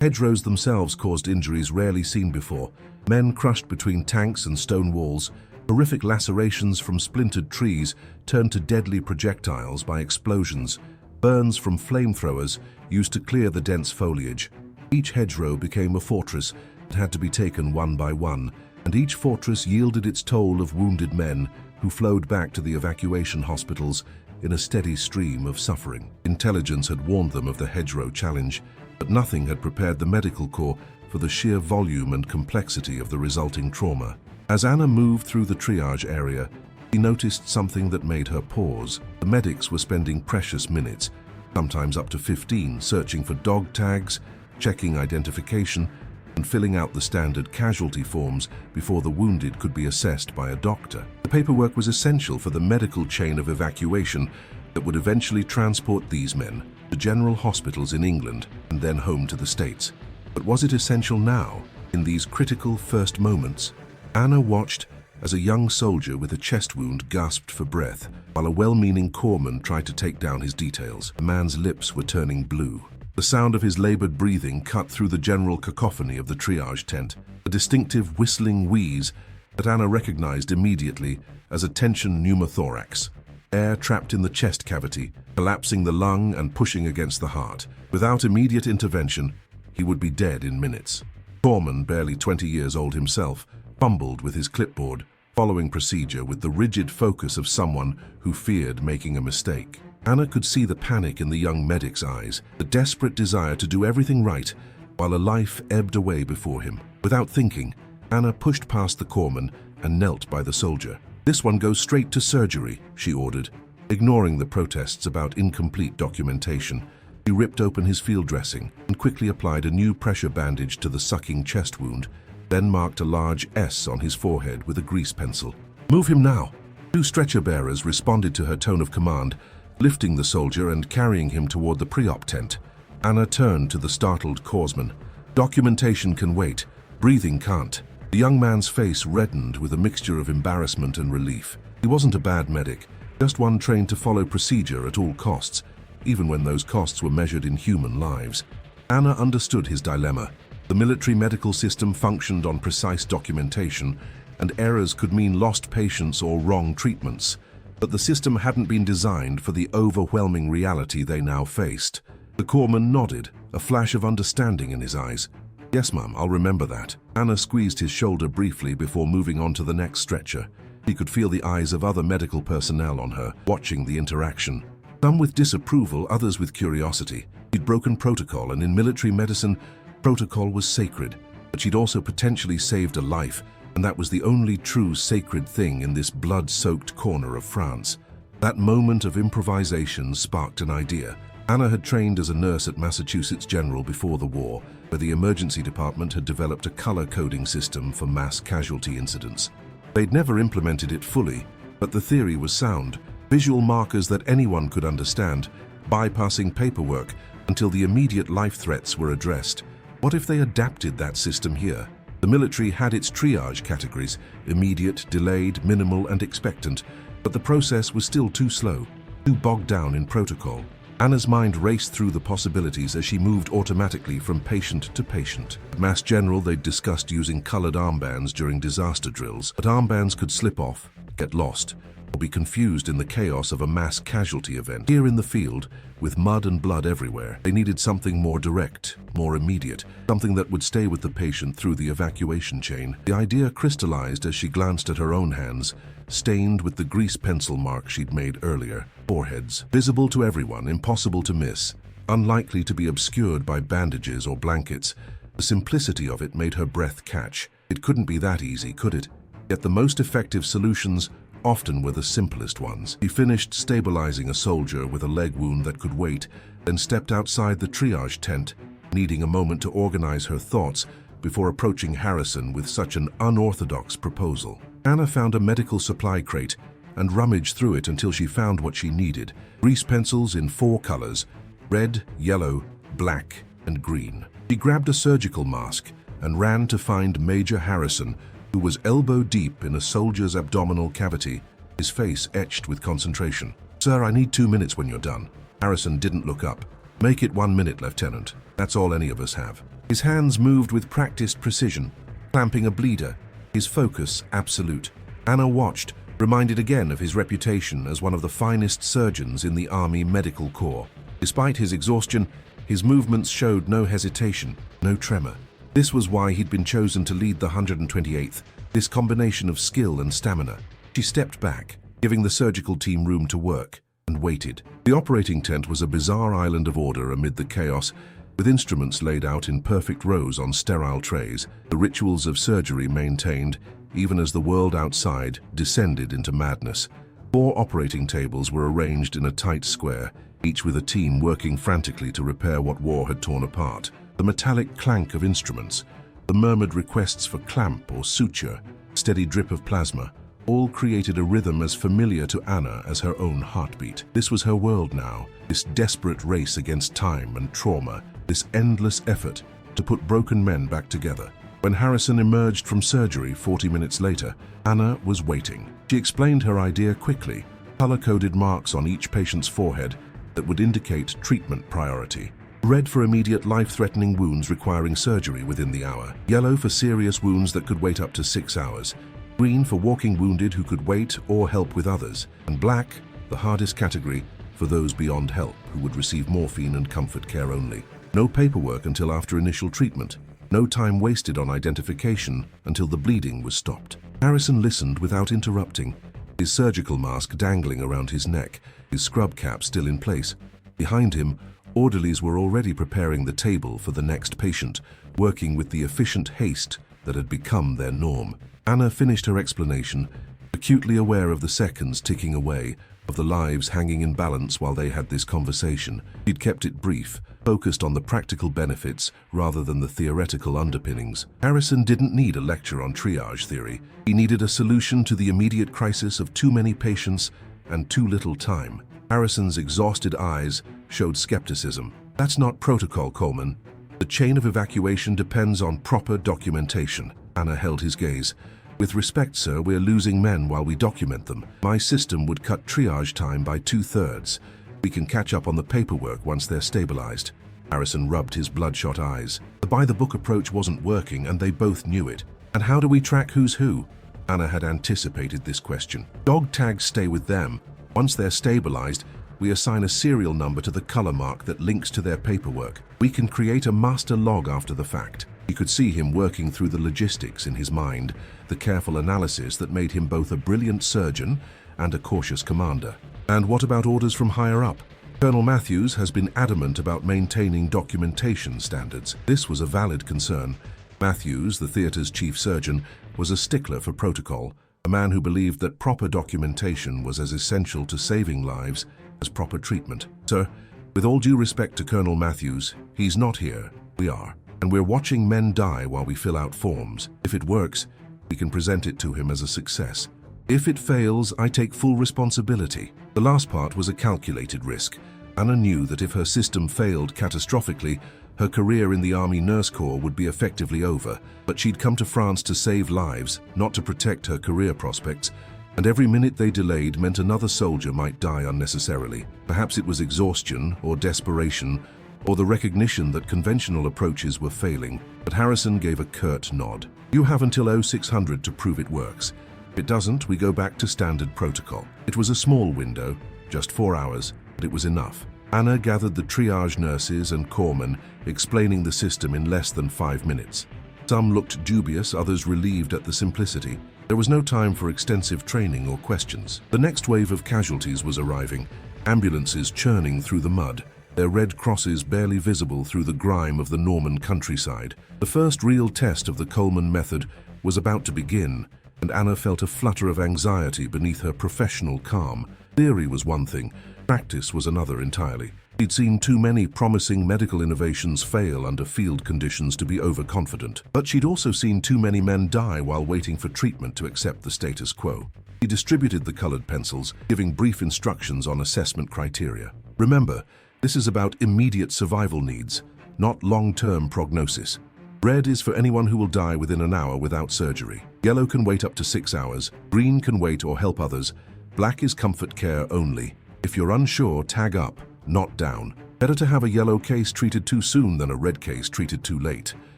Hedgerows themselves caused injuries rarely seen before. Men crushed between tanks and stone walls, horrific lacerations from splintered trees turned to deadly projectiles by explosions, burns from flamethrowers used to clear the dense foliage. Each hedgerow became a fortress that had to be taken one by one, and each fortress yielded its toll of wounded men who flowed back to the evacuation hospitals in a steady stream of suffering. Intelligence had warned them of the hedgerow challenge, but nothing had prepared the medical corps for the sheer volume and complexity of the resulting trauma. As Anna moved through the triage area, she noticed something that made her pause. The medics were spending precious minutes, sometimes up to 15, searching for dog tags, checking identification, and filling out the standard casualty forms before the wounded could be assessed by a doctor. The paperwork was essential for the medical chain of evacuation that would eventually transport these men to general hospitals in England and then home to the States. But was it essential now, in these critical first moments? Anna watched as a young soldier with a chest wound gasped for breath, while a well-meaning corpsman tried to take down his details. The man's lips were turning blue. The sound of his labored breathing cut through the general cacophony of the triage tent, a distinctive whistling wheeze that Anna recognized immediately as a tension pneumothorax. Air trapped in the chest cavity, collapsing the lung and pushing against the heart. Without immediate intervention, he would be dead in minutes. Corpsman, barely 20 years old himself, fumbled with his clipboard, following procedure with the rigid focus of someone who feared making a mistake. Anna could see the panic in the young medic's eyes, the desperate desire to do everything right, while a life ebbed away before him. Without thinking, Anna pushed past the corpsman and knelt by the soldier. "This one goes straight to surgery," she ordered. Ignoring the protests about incomplete documentation, he ripped open his field dressing and quickly applied a new pressure bandage to the sucking chest wound, then marked a large S on his forehead with a grease pencil. "Move him now." Two stretcher bearers responded to her tone of command, lifting the soldier and carrying him toward the pre-op tent. Anna turned to the startled corpsman. "Documentation can wait. Breathing can't." The young man's face reddened with a mixture of embarrassment and relief. He wasn't a bad medic, just one trained to follow procedure at all costs, even when those costs were measured in human lives. Anna understood his dilemma. The military medical system functioned on precise documentation, and errors could mean lost patients or wrong treatments. But the system hadn't been designed for the overwhelming reality they now faced. The corpsman nodded, a flash of understanding in his eyes. "Yes, ma'am, I'll remember that." Anna squeezed his shoulder briefly before moving on to the next stretcher. He could feel the eyes of other medical personnel on her, watching the interaction. Some with disapproval, others with curiosity. She'd broken protocol, and in military medicine, protocol was sacred, but she'd also potentially saved a life, and that was the only true sacred thing in this blood-soaked corner of France. That moment of improvisation sparked an idea. Anna had trained as a nurse at Massachusetts General before the war, where the emergency department had developed a color-coding system for mass casualty incidents. They'd never implemented it fully, but the theory was sound. Visual markers that anyone could understand, bypassing paperwork until the immediate life threats were addressed. What if they adapted that system here? The military had its triage categories: immediate, delayed, minimal, and expectant, but the process was still too slow, too bogged down in protocol. Anna's mind raced through the possibilities as she moved automatically from patient to patient. At Mass General, they'd discussed using colored armbands during disaster drills, but armbands could slip off, get lost, or be confused in the chaos of a mass casualty event. Here in the field, with mud and blood everywhere, they needed something more direct, more immediate, something that would stay with the patient through the evacuation chain. The idea crystallized as she glanced at her own hands, stained with the grease pencil mark she'd made earlier. Foreheads, visible to everyone, impossible to miss, unlikely to be obscured by bandages or blankets. The simplicity of it made her breath catch. It couldn't be that easy, could it? Yet the most effective solutions often were the simplest ones. She finished stabilizing a soldier with a leg wound that could wait, then stepped outside the triage tent, needing a moment to organize her thoughts before approaching Harrison with such an unorthodox proposal. Anna found a medical supply crate and rummaged through it until she found what she needed: grease pencils in 4 colors: red, yellow, black, and green. She grabbed a surgical mask and ran to find Major Harrison, who was elbow deep in a soldier's abdominal cavity, his face etched with concentration. "Sir, I need 2 minutes when you're done." Harrison didn't look up. "Make it 1 minute, Lieutenant. That's all any of us have." His hands moved with practiced precision, clamping a bleeder, his focus absolute. Anna watched, reminded again of his reputation as one of the finest surgeons in the Army Medical Corps. Despite his exhaustion, his movements showed no hesitation, no tremor. This was why he'd been chosen to lead the 128th, this combination of skill and stamina. She stepped back, giving the surgical team room to work, and waited. The operating tent was a bizarre island of order amid the chaos, with instruments laid out in perfect rows on sterile trays, the rituals of surgery maintained, even as the world outside descended into madness. 4 operating tables were arranged in a tight square, each with a team working frantically to repair what war had torn apart. The metallic clank of instruments, the murmured requests for clamp or suture, steady drip of plasma, all created a rhythm as familiar to Anna as her own heartbeat. This was her world now, this desperate race against time and trauma, this endless effort to put broken men back together. When Harrison emerged from surgery 40 minutes later, Anna was waiting. She explained her idea quickly, color-coded marks on each patient's forehead that would indicate treatment priority. Red for immediate life-threatening wounds requiring surgery within the hour. Yellow for serious wounds that could wait up to 6 hours. Green for walking wounded who could wait or help with others. And black, the hardest category, for those beyond help who would receive morphine and comfort care only. No paperwork until after initial treatment. No time wasted on identification until the bleeding was stopped. Harrison listened without interrupting, his surgical mask dangling around his neck, his scrub cap still in place. Behind him, orderlies were already preparing the table for the next patient, working with the efficient haste that had become their norm. Anna finished her explanation, acutely aware of the seconds ticking away, of the lives hanging in balance while they had this conversation. She'd kept it brief, focused on the practical benefits rather than the theoretical underpinnings. Harrison didn't need a lecture on triage theory. He needed a solution to the immediate crisis of too many patients and too little time. Harrison's exhausted eyes showed skepticism. That's not protocol, Coleman. The chain of evacuation depends on proper documentation. Anna held his gaze. With respect, sir, we're losing men while we document them. My system would cut triage time by 2/3. We can catch up on the paperwork once they're stabilized. Harrison rubbed his bloodshot eyes. The by-the-book approach wasn't working, and they both knew it. And how do we track who's who? Anna had anticipated this question. Dog tags stay with them. Once they're stabilized, we assign a serial number to the color mark that links to their paperwork. We can create a master log after the fact. He could see him working through the logistics in his mind, the careful analysis that made him both a brilliant surgeon and a cautious commander. And what about orders from higher up? Colonel Matthews has been adamant about maintaining documentation standards. This was a valid concern. Matthews, the theater's chief surgeon, was a stickler for protocol, a man who believed that proper documentation was as essential to saving lives as proper treatment. Sir, with all due respect to Colonel Matthews, he's not here. We are. And we're watching men die while we fill out forms. If it works, we can present it to him as a success. If it fails, I take full responsibility. The last part was a calculated risk. Anna knew that if her system failed catastrophically, her career in the Army Nurse Corps would be effectively over. But she'd come to France to save lives, not to protect her career prospects. And every minute they delayed meant another soldier might die unnecessarily. Perhaps it was exhaustion or desperation, or the recognition that conventional approaches were failing, but Harrison gave a curt nod. You have until 0600 to prove it works. If it doesn't, we go back to standard protocol. It was a small window, just 4 hours, but it was enough. Anna gathered the triage nurses and corpsmen, explaining the system in less than 5 minutes. Some looked dubious, others relieved at the simplicity. There was no time for extensive training or questions. The next wave of casualties was arriving, ambulances churning through the mud, their red crosses barely visible through the grime of the Norman countryside. The first real test of the Coleman method was about to begin, and Anna felt a flutter of anxiety beneath her professional calm. Theory was one thing, practice was another entirely. She'd seen too many promising medical innovations fail under field conditions to be overconfident. But she'd also seen too many men die while waiting for treatment to accept the status quo. He distributed the colored pencils, giving brief instructions on assessment criteria. Remember, this is about immediate survival needs, not long-term prognosis. Red is for anyone who will die within an hour without surgery. Yellow can wait up to 6 hours. Green can wait or help others. Black is comfort care only. If you're unsure, tag up, not down. Better to have a yellow case treated too soon than a red case treated too late.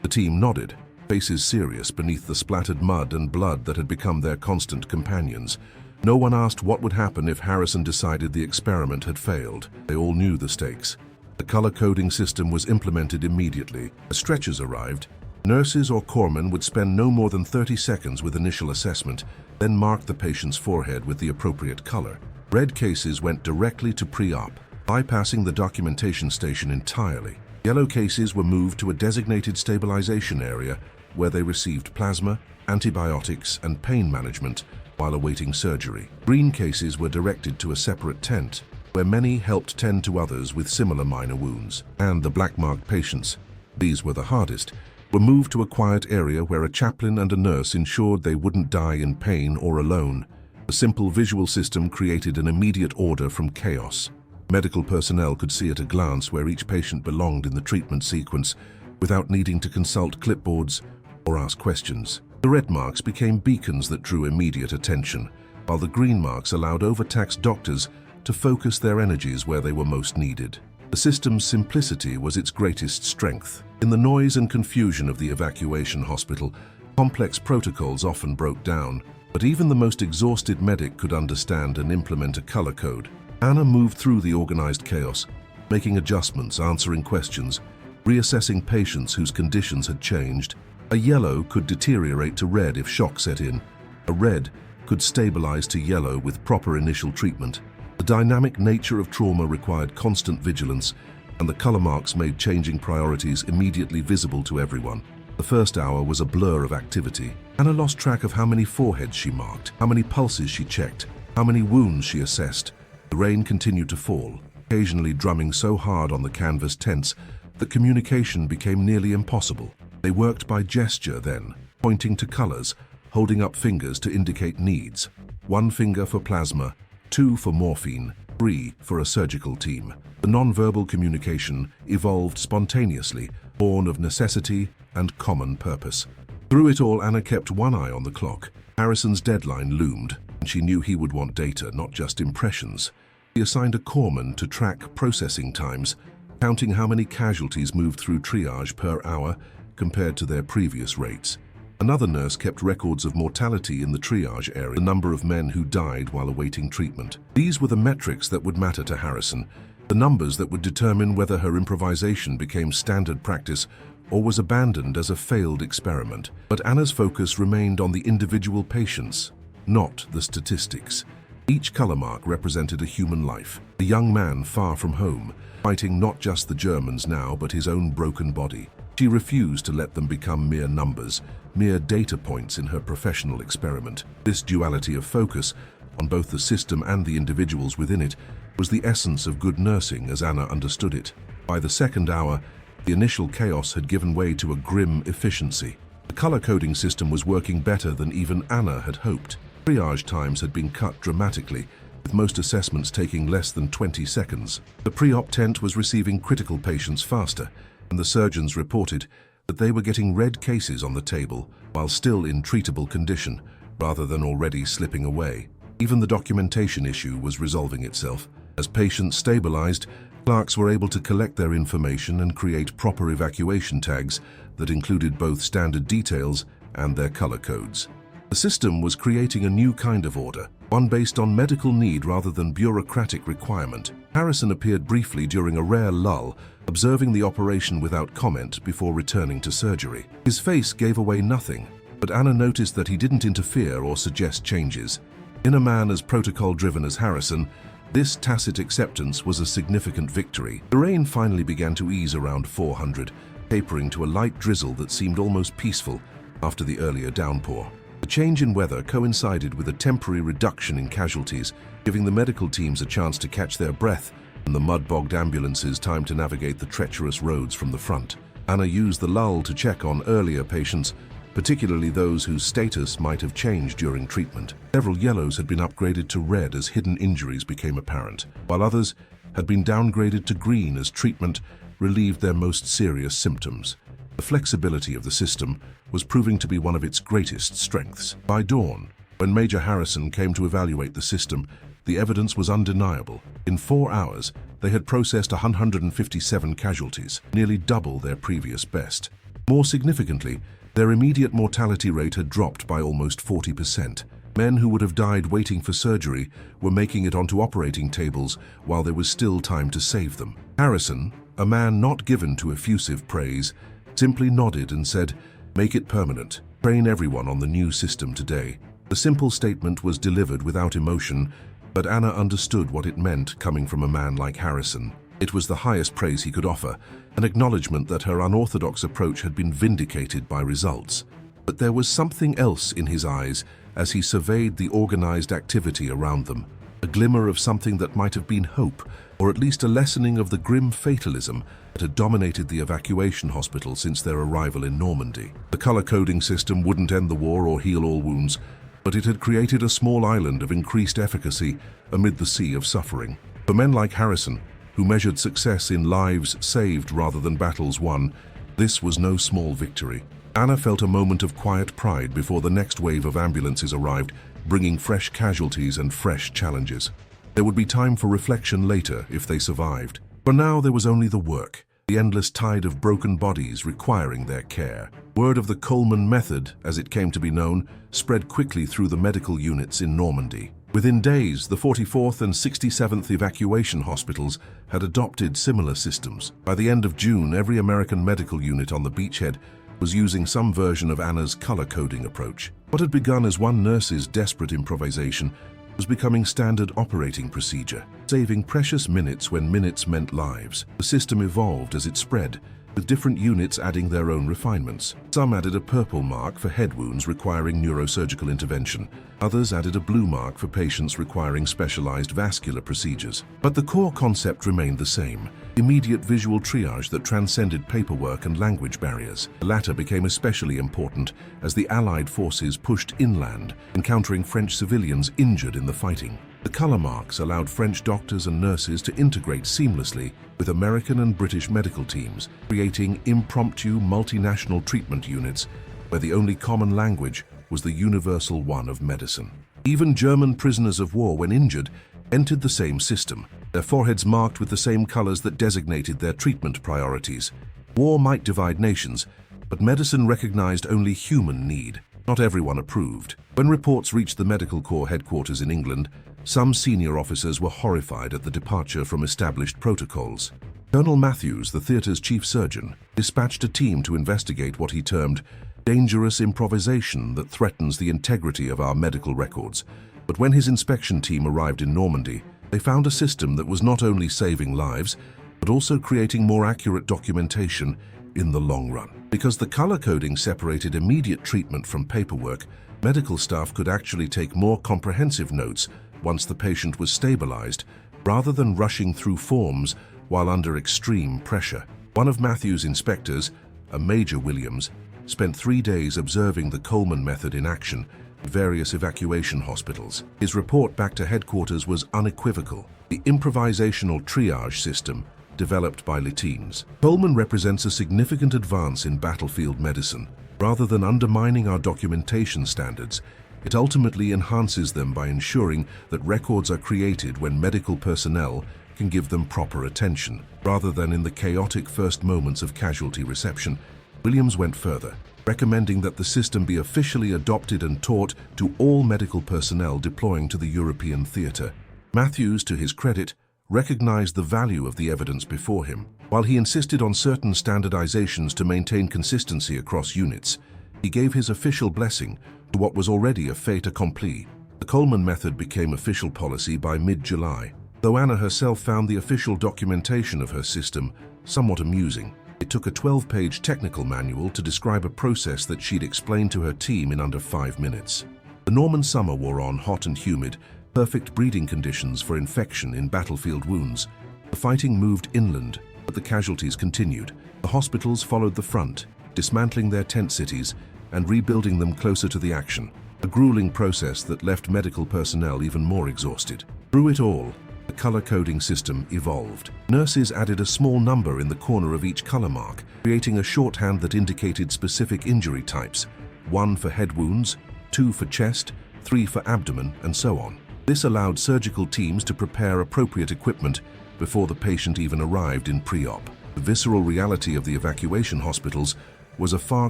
The team nodded, faces serious beneath the splattered mud and blood that had become their constant companions. No one asked what would happen if Harrison decided the experiment had failed. They all knew the stakes. The color-coding system was implemented immediately. As stretchers arrived, nurses or corpsmen would spend no more than 30 seconds with initial assessment, then mark the patient's forehead with the appropriate color. Red cases went directly to pre-op, bypassing the documentation station entirely. Yellow cases were moved to a designated stabilization area where they received plasma, antibiotics, and pain management while awaiting surgery. Green cases were directed to a separate tent, where many helped tend to others with similar minor wounds. And the black-marked patients, these were the hardest, were moved to a quiet area where a chaplain and a nurse ensured they wouldn't die in pain or alone. The simple visual system created an immediate order from chaos. Medical personnel could see at a glance where each patient belonged in the treatment sequence without needing to consult clipboards or ask questions. The red marks became beacons that drew immediate attention, while the green marks allowed overtaxed doctors to focus their energies where they were most needed. The system's simplicity was its greatest strength. In the noise and confusion of the evacuation hospital, complex protocols often broke down, but even the most exhausted medic could understand and implement a color code. Anna moved through the organized chaos, making adjustments, answering questions, reassessing patients whose conditions had changed. A yellow could deteriorate to red if shock set in. A red could stabilize to yellow with proper initial treatment. The dynamic nature of trauma required constant vigilance, and the color marks made changing priorities immediately visible to everyone. The first hour was a blur of activity. Anna lost track of how many foreheads she marked, how many pulses she checked, how many wounds she assessed. The rain continued to fall, occasionally drumming so hard on the canvas tents that communication became nearly impossible. They worked by gesture then, pointing to colors, holding up fingers to indicate needs. 1 finger for plasma, 2 for morphine, 3 for a surgical team. The non-verbal communication evolved spontaneously, born of necessity and common purpose. Through it all, Anna kept one eye on the clock. Harrison's deadline loomed, and she knew he would want data, not just impressions. He assigned a corpsman to track processing times, counting how many casualties moved through triage per hour compared to their previous rates. Another nurse kept records of mortality in the triage area, the number of men who died while awaiting treatment. These were the metrics that would matter to Harrison, the numbers that would determine whether her improvisation became standard practice or was abandoned as a failed experiment. But Anna's focus remained on the individual patients, not the statistics. Each color mark represented a human life, a young man far from home, fighting not just the Germans now, but his own broken body. She refused to let them become mere numbers, mere data points in her professional experiment. This duality of focus, on both the system and the individuals within it, was the essence of good nursing as Anna understood it. By the second hour, the initial chaos had given way to a grim efficiency. The color-coding system was working better than even Anna had hoped. Triage times had been cut dramatically, with most assessments taking less than 20 seconds. The pre-op tent was receiving critical patients faster, and the surgeons reported that they were getting red cases on the table while still in treatable condition, rather than already slipping away. Even the documentation issue was resolving itself. As patients stabilized, clerks were able to collect their information and create proper evacuation tags that included both standard details and their color codes. The system was creating a new kind of order, one based on medical need rather than bureaucratic requirement. Harrison appeared briefly during a rare lull, observing the operation without comment before returning to surgery. His face gave away nothing, but Anna noticed that he didn't interfere or suggest changes. In a man as protocol-driven as Harrison, this tacit acceptance was a significant victory. The rain finally began to ease around 400, tapering to a light drizzle that seemed almost peaceful after the earlier downpour. The change in weather coincided with a temporary reduction in casualties, giving the medical teams a chance to catch their breath and the mud-bogged ambulances time to navigate the treacherous roads from the front. Anna used the lull to check on earlier patients, particularly those whose status might have changed during treatment. Several yellows had been upgraded to red as hidden injuries became apparent, while others had been downgraded to green as treatment relieved their most serious symptoms. The flexibility of the system was proving to be one of its greatest strengths. By dawn, when Major Harrison came to evaluate the system, the evidence was undeniable. In 4 hours, they had processed 157 casualties, nearly double their previous best. More significantly, their immediate mortality rate had dropped by almost 40%. Men who would have died waiting for surgery were making it onto operating tables while there was still time to save them. Harrison, a man not given to effusive praise, simply nodded and said, "Make it permanent. Train everyone on the new system today." The simple statement was delivered without emotion, but Anna understood what it meant coming from a man like Harrison. It was the highest praise he could offer, an acknowledgement that her unorthodox approach had been vindicated by results. But there was something else in his eyes as he surveyed the organized activity around them, a glimmer of something that might have been hope, or at least a lessening of the grim fatalism that had dominated the evacuation hospital since their arrival in Normandy. The color-coding system wouldn't end the war or heal all wounds, but it had created a small island of increased efficacy amid the sea of suffering. For men like Harrison, who measured success in lives saved rather than battles won, this was no small victory. Anna felt a moment of quiet pride before the next wave of ambulances arrived, bringing fresh casualties and fresh challenges. There would be time for reflection later if they survived. For now, there was only the work, the endless tide of broken bodies requiring their care. Word of the Coleman method, as it came to be known, spread quickly through the medical units in Normandy. Within days, the 44th and 67th evacuation hospitals had adopted similar systems. By the end of June, every American medical unit on the beachhead was using some version of Anna's color-coding approach. What had begun as one nurse's desperate improvisation was becoming standard operating procedure, saving precious minutes when minutes meant lives. The system evolved as it spread, with different units adding their own refinements. Some added a purple mark for head wounds requiring neurosurgical intervention. Others added a blue mark for patients requiring specialized vascular procedures. But the core concept remained the same: immediate visual triage that transcended paperwork and language barriers. The latter became especially important as the Allied forces pushed inland, encountering French civilians injured in the fighting. The color marks allowed French doctors and nurses to integrate seamlessly with American and British medical teams, creating impromptu multinational treatment units where the only common language was the universal one of medicine. Even German prisoners of war, when injured, entered the same system, their foreheads marked with the same colors that designated their treatment priorities. War might divide nations, but medicine recognized only human need. Not everyone approved. When reports reached the Medical Corps headquarters in England, some senior officers were horrified at the departure from established protocols. Colonel Matthews, the theater's chief surgeon, dispatched a team to investigate what he termed dangerous improvisation that threatens the integrity of our medical records. But when his inspection team arrived in Normandy, they found a system that was not only saving lives, but also creating more accurate documentation in the long run. Because the color coding separated immediate treatment from paperwork, medical staff could actually take more comprehensive notes once the patient was stabilized, rather than rushing through forms while under extreme pressure. One of Matthew's inspectors, a Major Williams, spent 3 days observing the Coleman method in action at various evacuation hospitals. His report back to headquarters was unequivocal: the improvisational triage system developed by Latines. Coleman represents a significant advance in battlefield medicine. Rather than undermining our documentation standards, it ultimately enhances them by ensuring that records are created when medical personnel can give them proper attention. Rather than in the chaotic first moments of casualty reception, Williams went further, recommending that the system be officially adopted and taught to all medical personnel deploying to the European theater. Matthews, to his credit, recognized the value of the evidence before him. While he insisted on certain standardizations to maintain consistency across units, he gave his official blessing to what was already a fait accompli. The Coleman method became official policy by mid-July, though Anna herself found the official documentation of her system somewhat amusing. It took a 12-page technical manual to describe a process that she'd explained to her team in under 5 minutes. The Norman summer wore on, hot and humid, perfect breeding conditions for infection in battlefield wounds. The fighting moved inland, but the casualties continued. The hospitals followed the front, dismantling their tent cities and rebuilding them closer to the action, a grueling process that left medical personnel even more exhausted. Through it all, the color-coding system evolved. Nurses added a small number in the corner of each color mark, creating a shorthand that indicated specific injury types: 1 for head wounds, 2 for chest, 3 for abdomen, and so on. This allowed surgical teams to prepare appropriate equipment before the patient even arrived in pre-op. The visceral reality of the evacuation hospitals was a far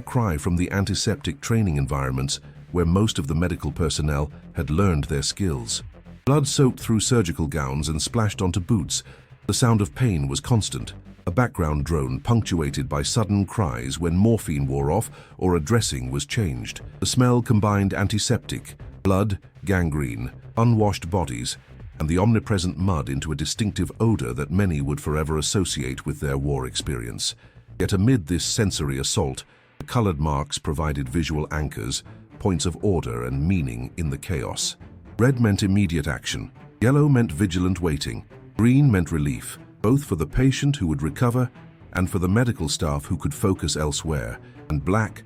cry from the antiseptic training environments where most of the medical personnel had learned their skills. Blood soaked through surgical gowns and splashed onto boots. The sound of pain was constant, a background drone punctuated by sudden cries when morphine wore off or a dressing was changed. The smell combined antiseptic, blood, gangrene, unwashed bodies, and the omnipresent mud into a distinctive odor that many would forever associate with their war experience. Yet amid this sensory assault, the colored marks provided visual anchors, points of order and meaning in the chaos. Red meant immediate action, yellow meant vigilant waiting, green meant relief, both for the patient who would recover and for the medical staff who could focus elsewhere, and black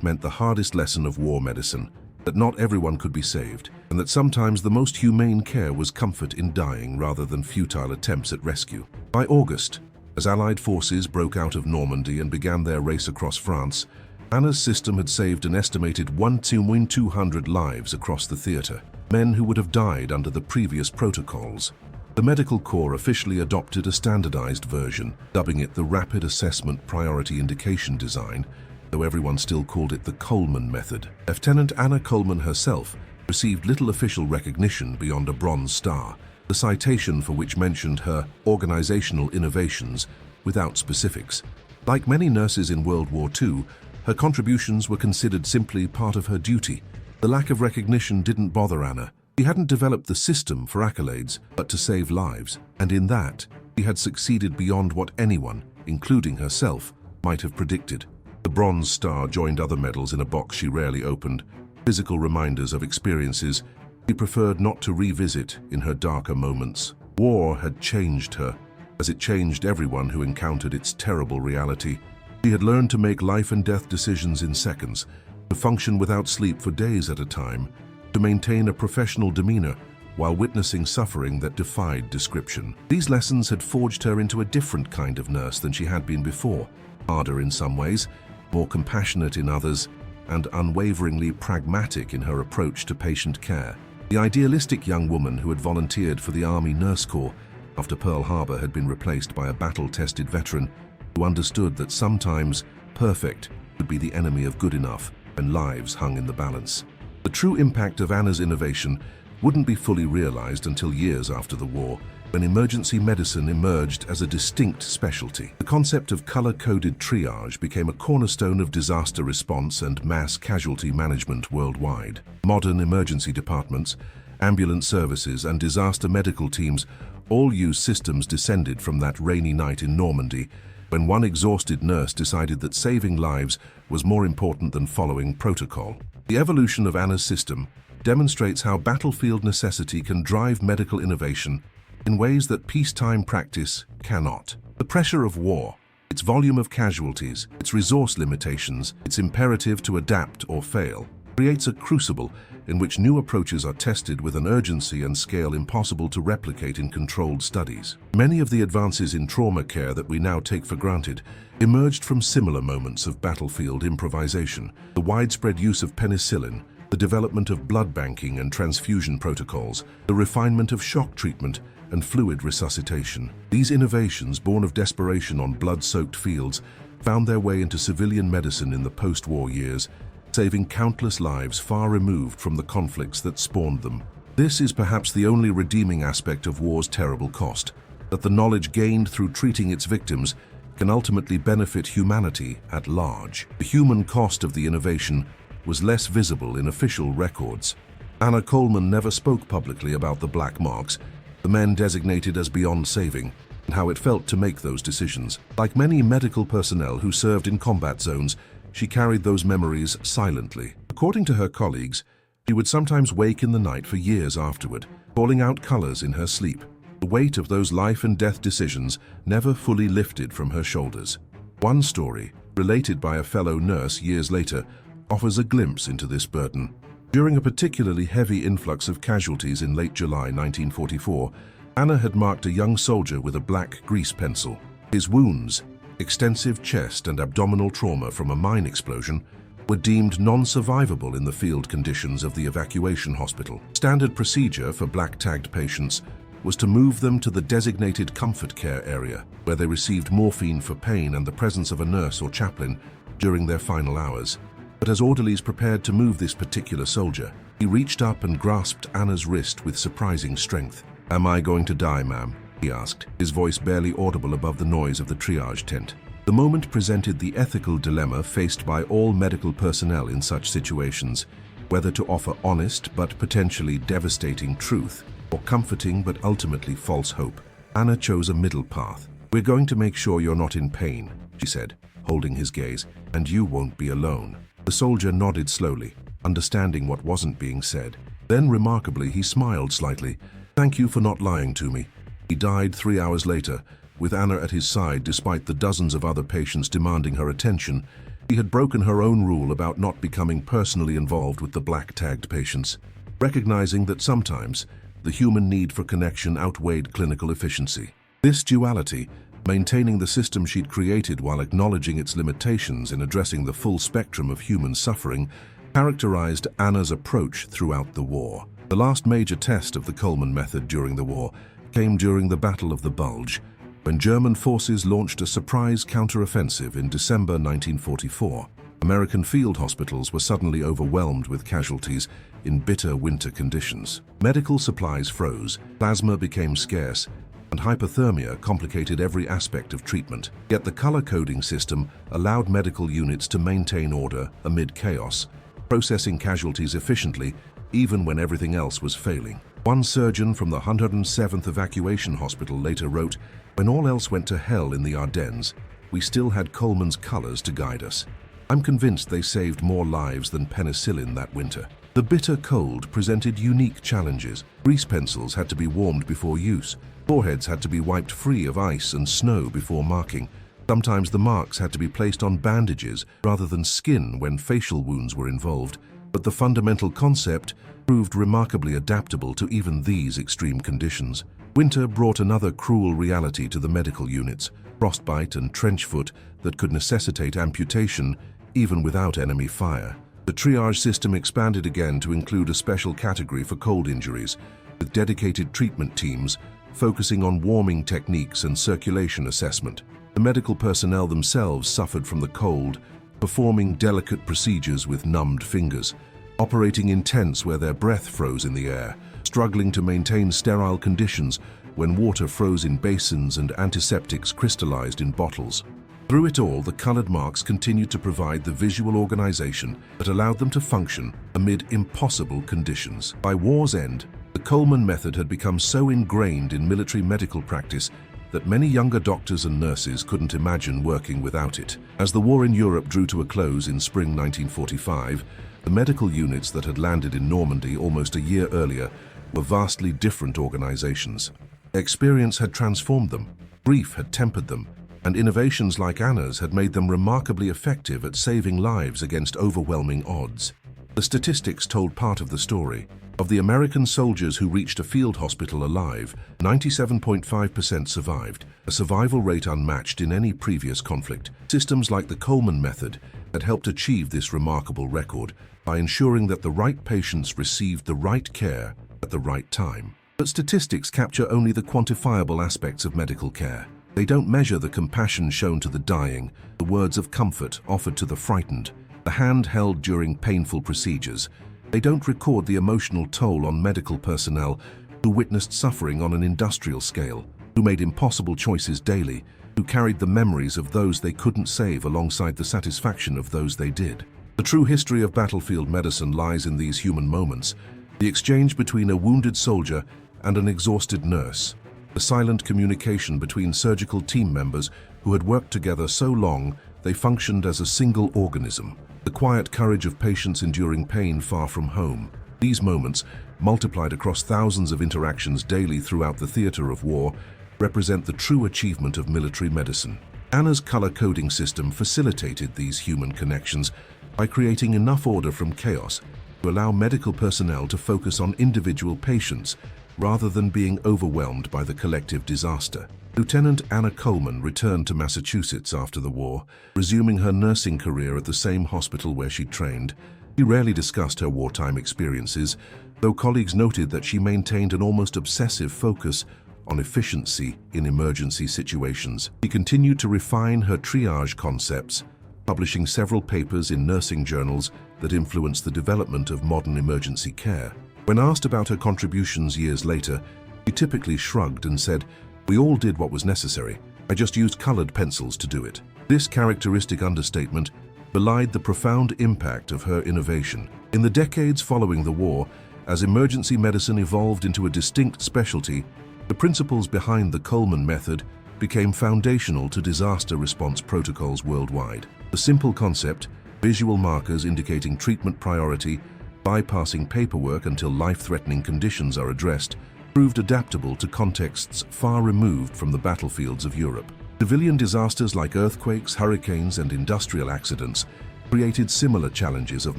meant the hardest lesson of war medicine, that not everyone could be saved, and that sometimes the most humane care was comfort in dying rather than futile attempts at rescue. By August, as Allied forces broke out of Normandy and began their race across France, Anna's system had saved an estimated 1,200 lives across the theater, men who would have died under the previous protocols. The Medical Corps officially adopted a standardized version, dubbing it the Rapid Assessment Priority Indication Design, though everyone still called it the Coleman method. Lieutenant Anna Coleman herself received little official recognition beyond a Bronze Star, the citation for which mentioned her organizational innovations without specifics. Like many nurses in World War II, her contributions were considered simply part of her duty. The lack of recognition didn't bother Anna. She hadn't developed the system for accolades, but to save lives, and in that, she had succeeded beyond what anyone, including herself, might have predicted. The Bronze Star joined other medals in a box she rarely opened, physical reminders of experiences she preferred not to revisit in her darker moments. War had changed her, as it changed everyone who encountered its terrible reality. She had learned to make life and death decisions in seconds, to function without sleep for days at a time, to maintain a professional demeanor while witnessing suffering that defied description. These lessons had forged her into a different kind of nurse than she had been before, harder in some ways, more compassionate in others, and unwaveringly pragmatic in her approach to patient care. The idealistic young woman who had volunteered for the Army Nurse Corps after Pearl Harbor had been replaced by a battle-tested veteran who understood that sometimes perfect would be the enemy of good enough when lives hung in the balance. The true impact of Anna's innovation wouldn't be fully realized until years after the war, when emergency medicine emerged as a distinct specialty. The concept of color-coded triage became a cornerstone of disaster response and mass casualty management worldwide. Modern emergency departments, ambulance services, and disaster medical teams all use systems descended from that rainy night in Normandy, when one exhausted nurse decided that saving lives was more important than following protocol. The evolution of Anna's system demonstrates how battlefield necessity can drive medical innovation in ways that peacetime practice cannot. The pressure of war, its volume of casualties, its resource limitations, its imperative to adapt or fail, creates a crucible in which new approaches are tested with an urgency and scale impossible to replicate in controlled studies. Many of the advances in trauma care that we now take for granted emerged from similar moments of battlefield improvisation. The widespread use of penicillin, the development of blood banking and transfusion protocols, the refinement of shock treatment and fluid resuscitation. These innovations, born of desperation on blood-soaked fields, found their way into civilian medicine in the post-war years, saving countless lives far removed from the conflicts that spawned them. This is perhaps the only redeeming aspect of war's terrible cost, that the knowledge gained through treating its victims can ultimately benefit humanity at large. The human cost of the innovation was less visible in official records. Anna Coleman never spoke publicly about the black marks, the men designated as beyond saving, and how it felt to make those decisions. Like many medical personnel who served in combat zones, she carried those memories silently. According to her colleagues, she would sometimes wake in the night for years afterward, calling out colors in her sleep. The weight of those life and death decisions never fully lifted from her shoulders. One story, related by a fellow nurse years later, offers a glimpse into this burden. During a particularly heavy influx of casualties in late July 1944, Anna had marked a young soldier with a black grease pencil. His wounds, extensive chest and abdominal trauma from a mine explosion, were deemed non-survivable in the field conditions of the evacuation hospital. Standard procedure for black-tagged patients was to move them to the designated comfort care area, where they received morphine for pain and the presence of a nurse or chaplain during their final hours. But as orderlies prepared to move this particular soldier, he reached up and grasped Anna's wrist with surprising strength. "Am I going to die, ma'am?" he asked, his voice barely audible above the noise of the triage tent. The moment presented the ethical dilemma faced by all medical personnel in such situations, whether to offer honest but potentially devastating truth, or comforting but ultimately false hope. Anna chose a middle path. "We're going to make sure you're not in pain," she said, holding his gaze, "and you won't be alone." The soldier nodded slowly, understanding what wasn't being said. Then, remarkably, he smiled slightly. "Thank you for not lying to me." He died 3 hours later, with Anna at his side despite the dozens of other patients demanding her attention. He had broken her own rule about not becoming personally involved with the black-tagged patients, recognizing that sometimes the human need for connection outweighed clinical efficiency. This duality, maintaining the system she'd created while acknowledging its limitations in addressing the full spectrum of human suffering, characterized Anna's approach throughout the war. The last major test of the Coleman method during the war came during the Battle of the Bulge, when German forces launched a surprise counteroffensive in December 1944. American field hospitals were suddenly overwhelmed with casualties in bitter winter conditions. Medical supplies froze, plasma became scarce, and hypothermia complicated every aspect of treatment. Yet the color-coding system allowed medical units to maintain order amid chaos, processing casualties efficiently even when everything else was failing. One surgeon from the 107th Evacuation Hospital later wrote, "When all else went to hell in the Ardennes, we still had Coleman's colors to guide us. I'm convinced they saved more lives than penicillin that winter." The bitter cold presented unique challenges. Grease pencils had to be warmed before use. Foreheads had to be wiped free of ice and snow before marking. Sometimes the marks had to be placed on bandages rather than skin when facial wounds were involved. But the fundamental concept proved remarkably adaptable to even these extreme conditions. Winter brought another cruel reality to the medical units, frostbite and trench foot that could necessitate amputation even without enemy fire. The triage system expanded again to include a special category for cold injuries, with dedicated treatment teams focusing on warming techniques and circulation assessment. The medical personnel themselves suffered from the cold, performing delicate procedures with numbed fingers, operating in tents where their breath froze in the air, struggling to maintain sterile conditions when water froze in basins and antiseptics crystallized in bottles. Through it all, the colored marks continued to provide the visual organization that allowed them to function amid impossible conditions. By war's end, the Coleman method had become so ingrained in military medical practice that many younger doctors and nurses couldn't imagine working without it. As the war in Europe drew to a close in spring 1945, the medical units that had landed in Normandy almost a year earlier were vastly different organizations. Experience had transformed them, grief had tempered them, and innovations like Anna's had made them remarkably effective at saving lives against overwhelming odds. The statistics told part of the story. Of the American soldiers who reached a field hospital alive, 97.5% survived, a survival rate unmatched in any previous conflict. Systems like the Coleman method had helped achieve this remarkable record by ensuring that the right patients received the right care at the right time. But statistics capture only the quantifiable aspects of medical care. They don't measure the compassion shown to the dying, the words of comfort offered to the frightened, the hand held during painful procedures. They don't record the emotional toll on medical personnel who witnessed suffering on an industrial scale, who made impossible choices daily, who carried the memories of those they couldn't save alongside the satisfaction of those they did. The true history of battlefield medicine lies in these human moments, the exchange between a wounded soldier and an exhausted nurse, the silent communication between surgical team members who had worked together so long they functioned as a single organism, the quiet courage of patients enduring pain far from home. These moments, multiplied across thousands of interactions daily throughout the theater of war, represent the true achievement of military medicine. Anna's color coding system facilitated these human connections by creating enough order from chaos to allow medical personnel to focus on individual patients rather than being overwhelmed by the collective disaster. Lieutenant Anna Coleman returned to Massachusetts after the war, resuming her nursing career at the same hospital where she trained. She rarely discussed her wartime experiences, though colleagues noted that she maintained an almost obsessive focus on efficiency in emergency situations. She continued to refine her triage concepts, publishing several papers in nursing journals that influenced the development of modern emergency care. When asked about her contributions years later, she typically shrugged and said, "We all did what was necessary. I just used colored pencils to do it." This characteristic understatement belied the profound impact of her innovation. In the decades following the war, as emergency medicine evolved into a distinct specialty, the principles behind the Coleman method became foundational to disaster response protocols worldwide. The simple concept, visual markers indicating treatment priority, bypassing paperwork until life-threatening conditions are addressed, proved adaptable to contexts far removed from the battlefields of Europe. Civilian disasters like earthquakes, hurricanes, and industrial accidents created similar challenges of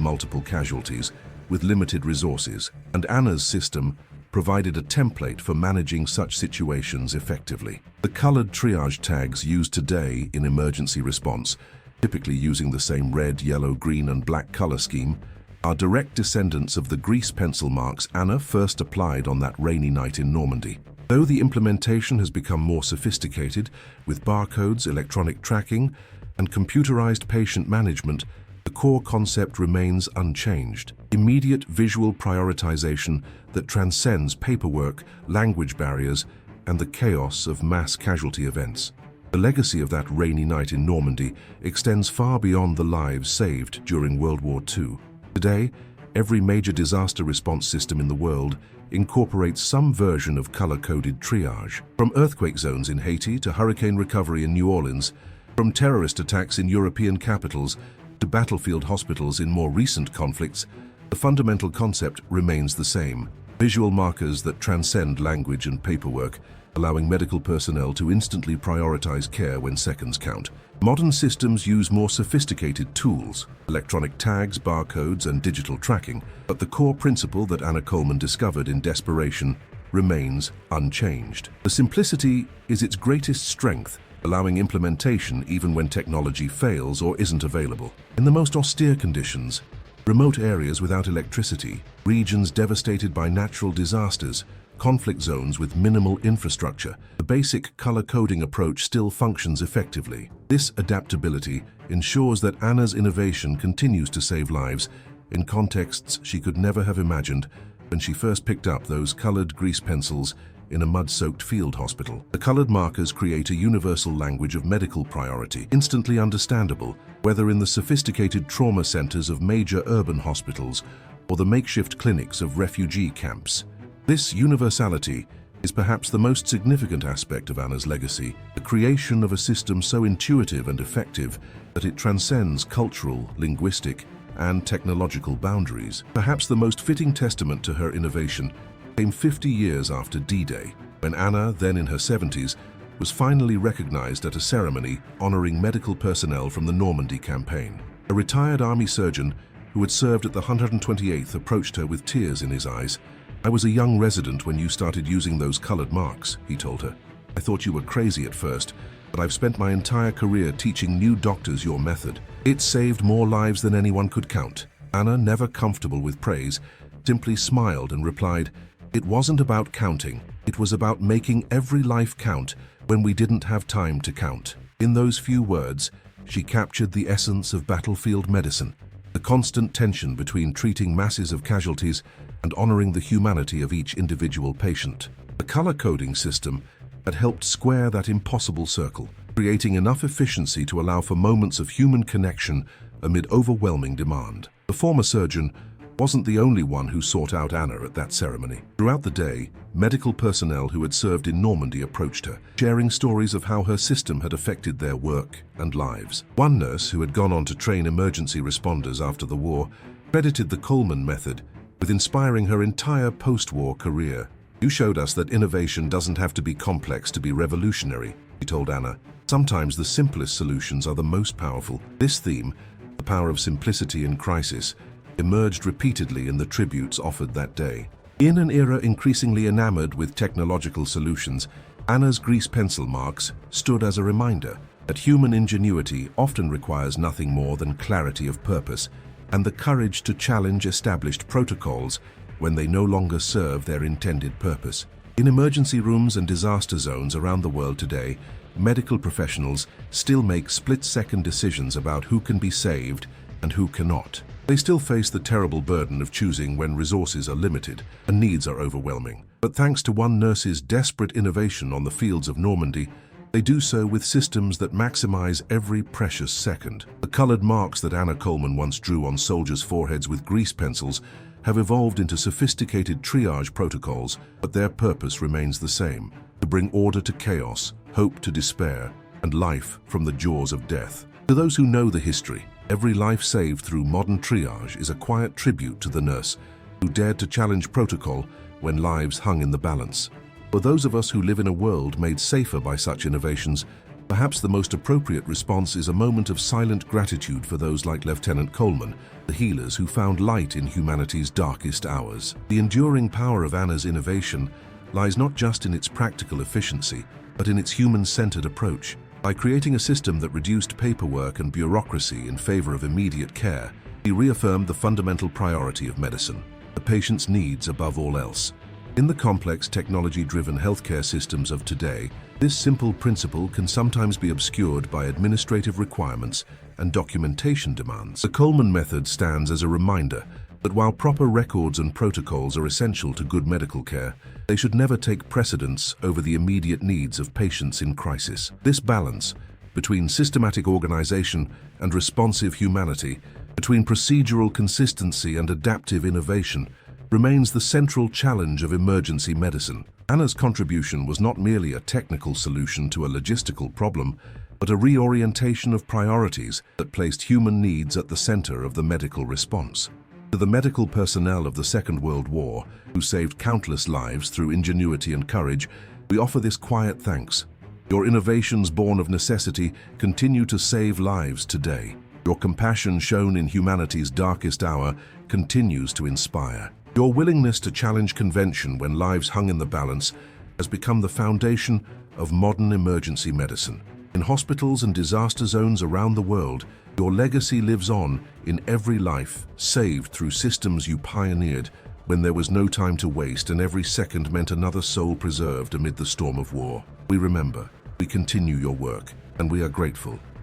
multiple casualties with limited resources, and Anna's system provided a template for managing such situations effectively. The colored triage tags used today in emergency response, typically using the same red, yellow, green, and black color scheme, are direct descendants of the grease pencil marks Anna first applied on that rainy night in Normandy. Though the implementation has become more sophisticated, with barcodes, electronic tracking, and computerized patient management, the core concept remains unchanged. Immediate visual prioritization that transcends paperwork, language barriers, and the chaos of mass casualty events. The legacy of that rainy night in Normandy extends far beyond the lives saved during World War II. Today, every major disaster response system in the world incorporates some version of color-coded triage. From earthquake zones in Haiti to hurricane recovery in New Orleans, from terrorist attacks in European capitals to battlefield hospitals in more recent conflicts, the fundamental concept remains the same. Visual markers that transcend language and paperwork, allowing medical personnel to instantly prioritize care when seconds count. Modern systems use more sophisticated tools, electronic tags, barcodes, and digital tracking, but the core principle that Anna Coleman discovered in desperation remains unchanged. The simplicity is its greatest strength, allowing implementation even when technology fails or isn't available. In the most austere conditions, remote areas without electricity, regions devastated by natural disasters, conflict zones with minimal infrastructure, the basic color coding approach still functions effectively. This adaptability ensures that Anna's innovation continues to save lives in contexts she could never have imagined when she first picked up those colored grease pencils in a mud-soaked field hospital. The colored markers create a universal language of medical priority, instantly understandable, whether in the sophisticated trauma centers of major urban hospitals or the makeshift clinics of refugee camps. This universality is perhaps the most significant aspect of Anna's legacy, the creation of a system so intuitive and effective that it transcends cultural, linguistic, and technological boundaries. Perhaps the most fitting testament to her innovation came 50 years after D-Day, when Anna, then in her 70s, was finally recognized at a ceremony honoring medical personnel from the Normandy campaign. A retired army surgeon who had served at the 128th approached her with tears in his eyes. "I was a young resident when you started using those colored marks," he told her. "I thought you were crazy at first, but I've spent my entire career teaching new doctors your method. It saved more lives than anyone could count." Anna, never comfortable with praise, simply smiled and replied, "It wasn't about counting. It was about making every life count when we didn't have time to count." In those few words, she captured the essence of battlefield medicine, the constant tension between treating masses of casualties and honoring the humanity of each individual patient. The color coding system had helped square that impossible circle, creating enough efficiency to allow for moments of human connection amid overwhelming demand. The former surgeon wasn't the only one who sought out Anna at that ceremony. Throughout the day, medical personnel who had served in Normandy approached her, sharing stories of how her system had affected their work and lives. One nurse, who had gone on to train emergency responders after the war, credited the Coleman method with inspiring her entire post-war career. "You showed us that innovation doesn't have to be complex to be revolutionary," she told Anna. "Sometimes the simplest solutions are the most powerful." This theme, the power of simplicity in crisis, emerged repeatedly in the tributes offered that day. In an era increasingly enamored with technological solutions, Anna's grease pencil marks stood as a reminder that human ingenuity often requires nothing more than clarity of purpose, and the courage to challenge established protocols when they no longer serve their intended purpose. In emergency rooms and disaster zones around the world today, medical professionals still make split-second decisions about who can be saved and who cannot. They still face the terrible burden of choosing when resources are limited and needs are overwhelming. But thanks to one nurse's desperate innovation on the fields of Normandy, they do so with systems that maximize every precious second. The colored marks that Anna Coleman once drew on soldiers' foreheads with grease pencils have evolved into sophisticated triage protocols, but their purpose remains the same: to bring order to chaos, hope to despair, and life from the jaws of death. To those who know the history, every life saved through modern triage is a quiet tribute to the nurse who dared to challenge protocol when lives hung in the balance. For those of us who live in a world made safer by such innovations, perhaps the most appropriate response is a moment of silent gratitude for those like Lieutenant Coleman, the healers who found light in humanity's darkest hours. The enduring power of Anna's innovation lies not just in its practical efficiency, but in its human-centered approach. By creating a system that reduced paperwork and bureaucracy in favor of immediate care, he reaffirmed the fundamental priority of medicine: the patient's needs above all else. In the complex technology-driven healthcare systems of today, this simple principle can sometimes be obscured by administrative requirements and documentation demands. The Coleman method stands as a reminder that while proper records and protocols are essential to good medical care, they should never take precedence over the immediate needs of patients in crisis. This balance between systematic organization and responsive humanity, between procedural consistency and adaptive innovation, remains the central challenge of emergency medicine. Anna's contribution was not merely a technical solution to a logistical problem, but a reorientation of priorities that placed human needs at the center of the medical response. To the medical personnel of the Second World War, who saved countless lives through ingenuity and courage, we offer this quiet thanks. Your innovations born of necessity continue to save lives today. Your compassion shown in humanity's darkest hour continues to inspire. Your willingness to challenge convention when lives hung in the balance has become the foundation of modern emergency medicine. In hospitals and disaster zones around the world, your legacy lives on in every life saved through systems you pioneered when there was no time to waste and every second meant another soul preserved amid the storm of war. We remember, we continue your work, and we are grateful.